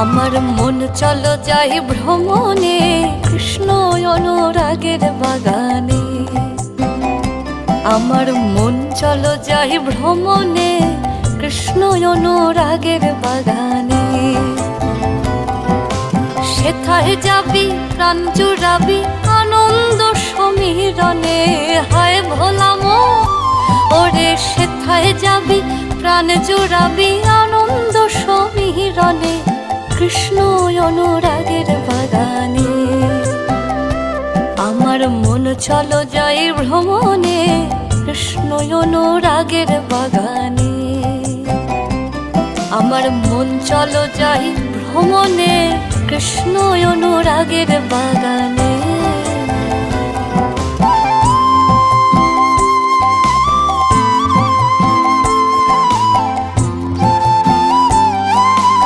আমার মন চলো যাই ভ্রমণে, কৃষ্ণ অনুরাগের বাগানে। আমার মন চলো যাই ভ্রমণে, কৃষ্ণ অনুরাগের বাগানে। সেথায় যাবি প্রাণ জুড়াবি আনন্দ সমীরণে। হায় ভোলাম ওরে, সেথায় যাবি প্রাণ জুড়াবি আনন্দ সমীরণে, কৃষ্ণ অনুরাগের বাগানে। আমার মন চলো যাই ভ্রমণে, কৃষ্ণ অনুরাগের বাগানে। আমার মন চলো যাই ভ্রমণে, কৃষ্ণ অনুরাগের বাগানে।